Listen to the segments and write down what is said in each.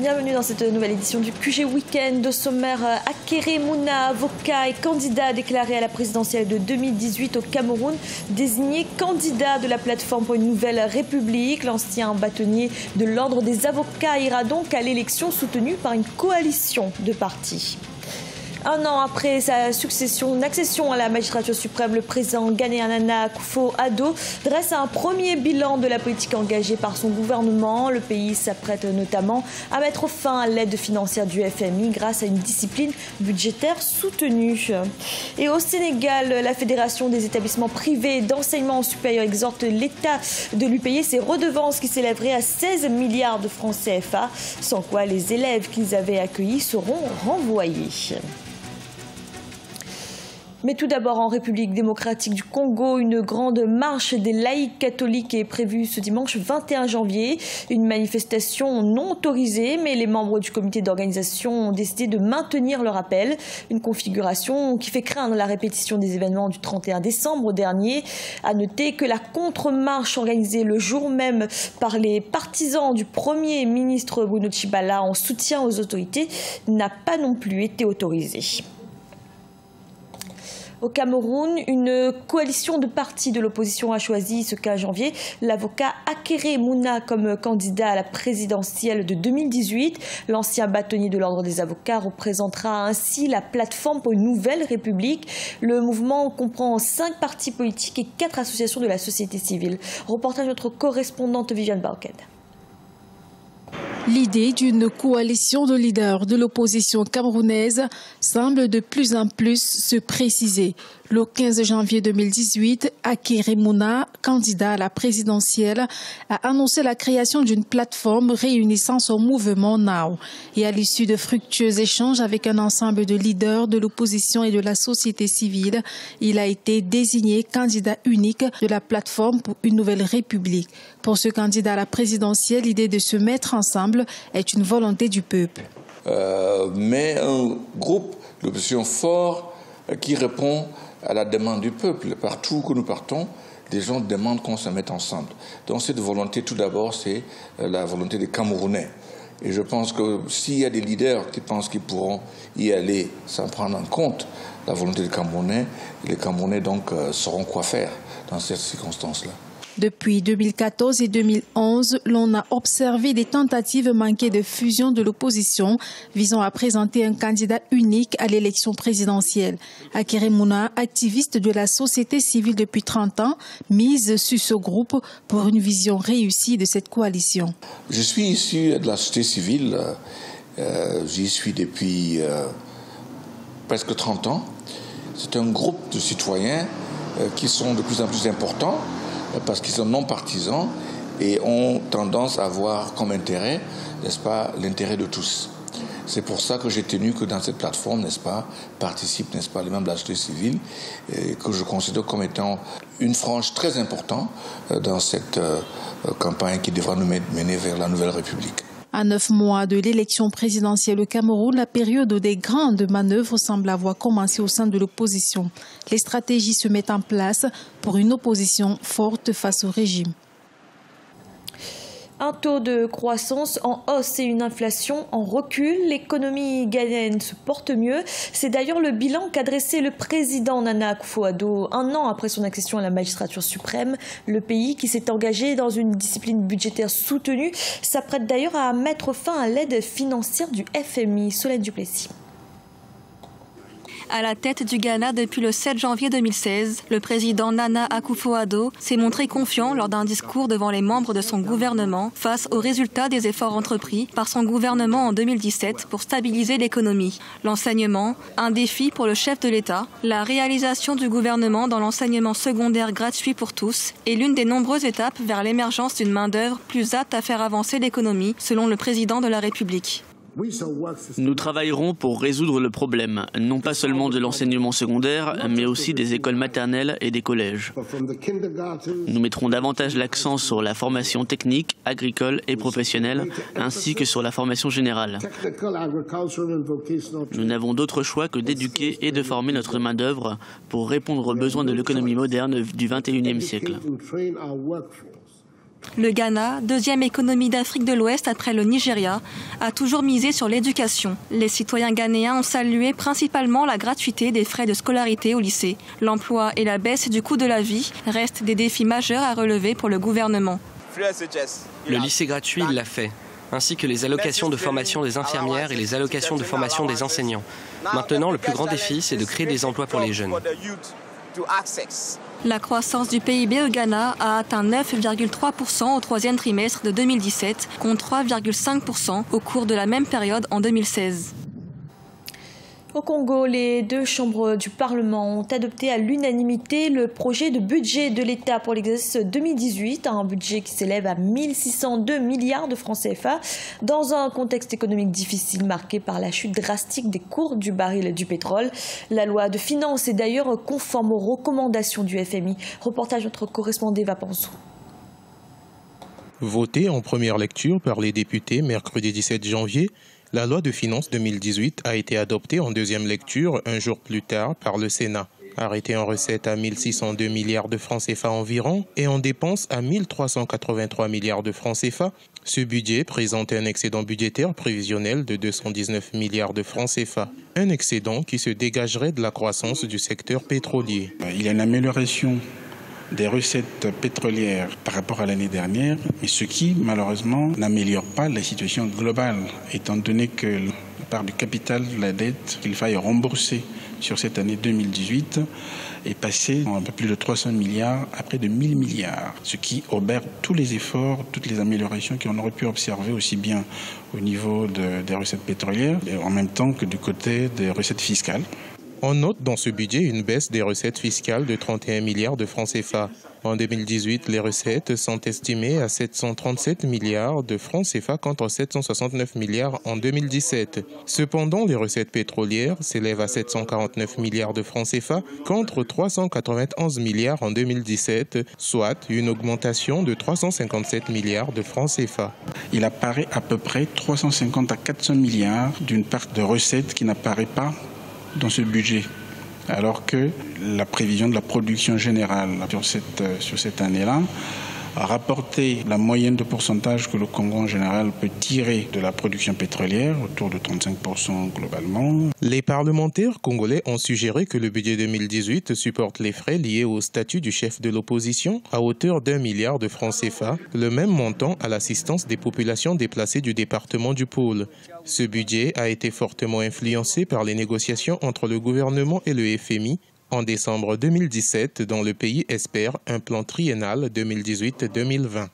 Bienvenue dans cette nouvelle édition du QG Week-end. Au sommaire, Akere Mouna, avocat et candidat déclaré à la présidentielle de 2018 au Cameroun, désigné candidat de la plateforme pour une nouvelle république. L'ancien bâtonnier de l'ordre des avocats ira donc à l'élection soutenue par une coalition de partis. Un an après sa accession à la magistrature suprême, le président ghanéen Nana Akufo-Addo dresse un premier bilan de la politique engagée par son gouvernement. Le pays s'apprête notamment à mettre fin à l'aide financière du FMI grâce à une discipline budgétaire soutenue. Et au Sénégal, la Fédération des établissements privés d'enseignement supérieur exhorte l'État de lui payer ses redevances qui s'élèveraient à 16 milliards de francs CFA, sans quoi les élèves qu'ils avaient accueillis seront renvoyés. Mais tout d'abord, en République démocratique du Congo, une grande marche des laïcs catholiques est prévue ce dimanche 21 janvier. Une manifestation non autorisée, mais les membres du comité d'organisation ont décidé de maintenir leur appel. Une configuration qui fait craindre la répétition des événements du 31 décembre dernier. À noter que la contre-marche organisée le jour même par les partisans du Premier ministre Bruno Tshibala en soutien aux autorités n'a pas non plus été autorisée. Au Cameroun, une coalition de partis de l'opposition a choisi ce 15 janvier l'avocat Akere Mouna comme candidat à la présidentielle de 2018. L'ancien bâtonnier de l'ordre des avocats représentera ainsi la plateforme pour une nouvelle république. Le mouvement comprend 5 partis politiques et 4 associations de la société civile. Reportage de notre correspondante Viviane Barked. L'idée d'une coalition de leaders de l'opposition camerounaise semble de plus en plus se préciser. Le 15 janvier 2018, Akere Mouna, candidat à la présidentielle, a annoncé la création d'une plateforme réunissant son mouvement Now. Et à l'issue de fructueux échanges avec un ensemble de leaders de l'opposition et de la société civile, il a été désigné candidat unique de la plateforme pour une nouvelle république. Pour ce candidat à la présidentielle, l'idée de se mettre ensemble est une volonté du peuple. Mais un groupe d'opposition fort qui répond à la demande du peuple. Partout que nous partons, les gens demandent qu'on se mette ensemble. Donc cette volonté, tout d'abord, c'est la volonté des Camerounais. Et je pense que s'il y a des leaders qui pensent qu'ils pourront y aller sans prendre en compte la volonté des Camerounais, les Camerounais donc sauront quoi faire dans cette circonstance-là. Depuis 2014 et 2011, l'on a observé des tentatives manquées de fusion de l'opposition visant à présenter un candidat unique à l'élection présidentielle. Akere Mouna, activiste de la société civile depuis 30 ans, mise sur ce groupe pour une vision réussie de cette coalition. Je suis issu de la société civile, j'y suis depuis presque 30 ans. C'est un groupe de citoyens qui sont de plus en plus importants, parce qu'ils sont non partisans et ont tendance à avoir comme intérêt, n'est-ce pas, l'intérêt de tous. C'est pour ça que j'ai tenu que dans cette plateforme, n'est-ce pas, participent, n'est-ce pas, les membres de la société civile, que je considère comme étant une frange très importante dans cette campagne qui devra nous mener vers la nouvelle République. À 9 mois de l'élection présidentielle au Cameroun, la période des grandes manœuvres semble avoir commencé au sein de l'opposition. Les stratégies se mettent en place pour une opposition forte face au régime. Un taux de croissance en hausse et une inflation en recul. L'économie ghanéenne se porte mieux. C'est d'ailleurs le bilan qu'a dressé le président Nana Akufo-Addo un an après son accession à la magistrature suprême. Le pays, qui s'est engagé dans une discipline budgétaire soutenue, s'apprête d'ailleurs à mettre fin à l'aide financière du FMI. Solène Duplessis. À la tête du Ghana depuis le 7 janvier 2016, le président Nana Akufo-Addo s'est montré confiant lors d'un discours devant les membres de son gouvernement face aux résultats des efforts entrepris par son gouvernement en 2017 pour stabiliser l'économie. L'enseignement, un défi pour le chef de l'État, la réalisation du gouvernement dans l'enseignement secondaire gratuit pour tous est l'une des nombreuses étapes vers l'émergence d'une main-d'œuvre plus apte à faire avancer l'économie, selon le président de la République. Nous travaillerons pour résoudre le problème, non pas seulement de l'enseignement secondaire, mais aussi des écoles maternelles et des collèges. Nous mettrons davantage l'accent sur la formation technique, agricole et professionnelle, ainsi que sur la formation générale. Nous n'avons d'autre choix que d'éduquer et de former notre main-d'œuvre pour répondre aux besoins de l'économie moderne du XXIe siècle. Le Ghana, deuxième économie d'Afrique de l'Ouest après le Nigeria, a toujours misé sur l'éducation. Les citoyens ghanéens ont salué principalement la gratuité des frais de scolarité au lycée. L'emploi et la baisse du coût de la vie restent des défis majeurs à relever pour le gouvernement. Le lycée gratuit, il l'a fait, ainsi que les allocations de formation des infirmières et les allocations de formation des enseignants. Maintenant, le plus grand défi, c'est de créer des emplois pour les jeunes. La croissance du PIB au Ghana a atteint 9,3% au troisième trimestre de 2017, contre 3,5% au cours de la même période en 2016. Au Congo, les deux chambres du Parlement ont adopté à l'unanimité le projet de budget de l'État pour l'exercice 2018, un budget qui s'élève à 1602 milliards de francs CFA, dans un contexte économique difficile marqué par la chute drastique des cours du baril du pétrole. La loi de finances est d'ailleurs conforme aux recommandations du FMI. Reportage notre correspondant Eva Pansou. Votée en première lecture par les députés mercredi 17 janvier, la loi de finances 2018 a été adoptée en deuxième lecture un jour plus tard par le Sénat. Arrêté en recettes à 1602 milliards de francs CFA environ et en dépenses à 1383 milliards de francs CFA, ce budget présente un excédent budgétaire prévisionnel de 219 milliards de francs CFA. Un excédent qui se dégagerait de la croissance du secteur pétrolier. Il y a une amélioration des recettes pétrolières par rapport à l'année dernière, mais ce qui, malheureusement, n'améliore pas la situation globale, étant donné que la part du capital de la dette qu'il faille rembourser sur cette année 2018 est passée en un peu plus de 300 milliards à près de 1000 milliards, ce qui obère tous les efforts, toutes les améliorations qu'on aurait pu observer aussi bien au niveau des recettes pétrolières, et en même temps que du côté des recettes fiscales. On note dans ce budget une baisse des recettes fiscales de 31 milliards de francs CFA. En 2018, les recettes sont estimées à 737 milliards de francs CFA contre 769 milliards en 2017. Cependant, les recettes pétrolières s'élèvent à 749 milliards de francs CFA contre 391 milliards en 2017, soit une augmentation de 357 milliards de francs CFA. Il apparaît à peu près 350 à 400 milliards d'une part de recettes qui n'apparaît pas dans ce budget, alors que la prévision de la production générale sur cette année-là a rapporté la moyenne de pourcentage que le Congo en général peut tirer de la production pétrolière, autour de 35% globalement. Les parlementaires congolais ont suggéré que le budget 2018 supporte les frais liés au statut du chef de l'opposition à hauteur d'1 milliard de francs CFA, le même montant à l'assistance des populations déplacées du département du Pôle. Ce budget a été fortement influencé par les négociations entre le gouvernement et le FMI en décembre 2017, dont le pays espère un plan triennal 2018-2020.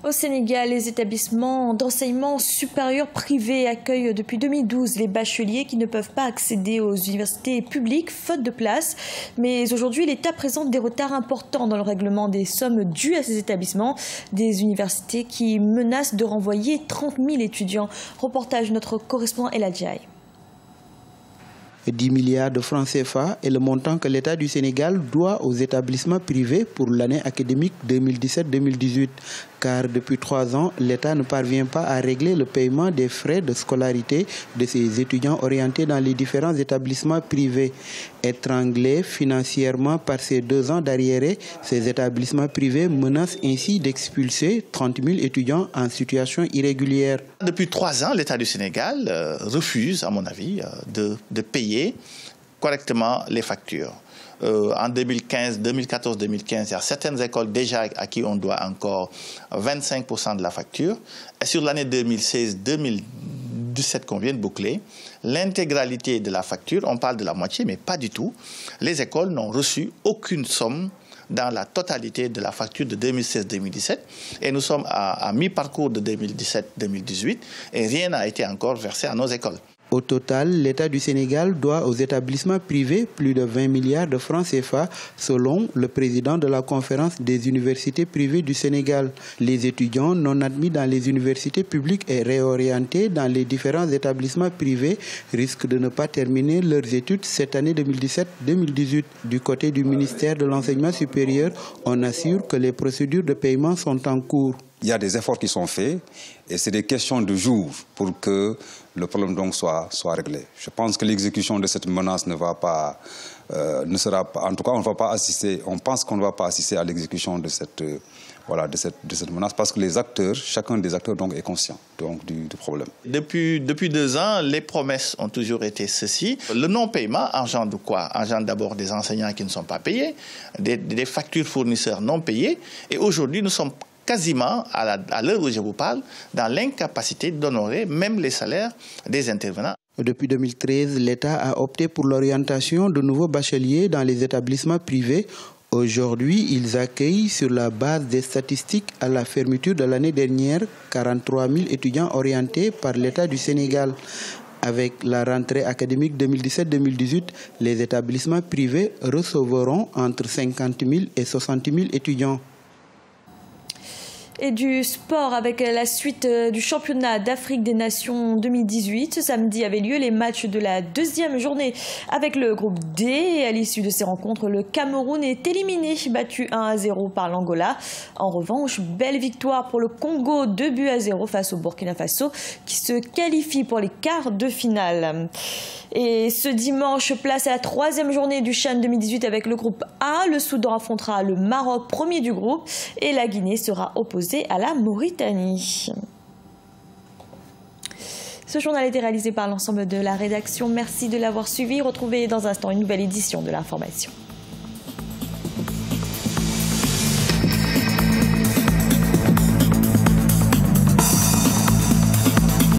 Au Sénégal, les établissements d'enseignement supérieur privés accueillent depuis 2012 les bacheliers qui ne peuvent pas accéder aux universités publiques faute de place. Mais aujourd'hui, l'État présente des retards importants dans le règlement des sommes dues à ces établissements. Des universités qui menacent de renvoyer 30 000 étudiants. Reportage notre correspondant El Adjaï. 10 milliards de francs CFA est le montant que l'État du Sénégal doit aux établissements privés pour l'année académique 2017-2018. Car depuis 3 ans, l'État ne parvient pas à régler le paiement des frais de scolarité de ses étudiants orientés dans les différents établissements privés. Étranglés financièrement par ces 2 ans d'arriérés, ces établissements privés menacent ainsi d'expulser 30 000 étudiants en situation irrégulière. Depuis 3 ans, l'État du Sénégal refuse, à mon avis, de payer correctement les factures. En 2014-2015, il y a certaines écoles déjà à qui on doit encore 25% de la facture. Et sur l'année 2016-2017 qu'on vient de boucler, l'intégralité de la facture, on parle de la moitié, mais pas du tout. Les écoles n'ont reçu aucune somme dans la totalité de la facture de 2016-2017. Et nous sommes à mi-parcours de 2017-2018 et rien n'a été encore versé à nos écoles. Au total, l'État du Sénégal doit aux établissements privés plus de 20 milliards de francs CFA, selon le président de la conférence des universités privées du Sénégal. Les étudiants non admis dans les universités publiques et réorientés dans les différents établissements privés risquent de ne pas terminer leurs études cette année 2017-2018. Du côté du ministère de l'Enseignement supérieur, on assure que les procédures de paiement sont en cours. il y a des efforts qui sont faits et c'est des questions de jours pour que le problème donc soit réglé. Je pense que l'exécution de cette menace ne sera pas, en tout cas on ne va pas assister, on pense qu'on ne va pas assister à l'exécution de cette menace parce que les acteurs, chacun des acteurs donc est conscient donc, du problème. Depuis 2 ans, les promesses ont toujours été ceci. Le non-paiement engendre quoi? Engendre d'abord des enseignants qui ne sont pas payés, des factures fournisseurs non payées et aujourd'hui nous sommes quasiment, à l'heure où je vous parle, dans l'incapacité d'honorer même les salaires des intervenants. Depuis 2013, l'État a opté pour l'orientation de nouveaux bacheliers dans les établissements privés. Aujourd'hui, ils accueillent sur la base des statistiques à la fermeture de l'année dernière 43 000 étudiants orientés par l'État du Sénégal. Avec la rentrée académique 2017-2018, les établissements privés recevront entre 50 000 et 60 000 étudiants. Et du sport avec la suite du championnat d'Afrique des Nations 2018. Ce samedi avaient lieu les matchs de la 2e journée avec le groupe D. Et à l'issue de ces rencontres, le Cameroun est éliminé, battu 1-0 par l'Angola. En revanche, belle victoire pour le Congo, 2-0 face au Burkina Faso, qui se qualifie pour les quarts de finale. Et ce dimanche, place à la 3e journée du CHAN 2018 avec le groupe A. Le Soudan affrontera le Maroc, premier du groupe, et la Guinée sera opposée à la Mauritanie. Ce journal a été réalisé par l'ensemble de la rédaction. Merci de l'avoir suivi. Retrouvez dans un instant une nouvelle édition de l'information.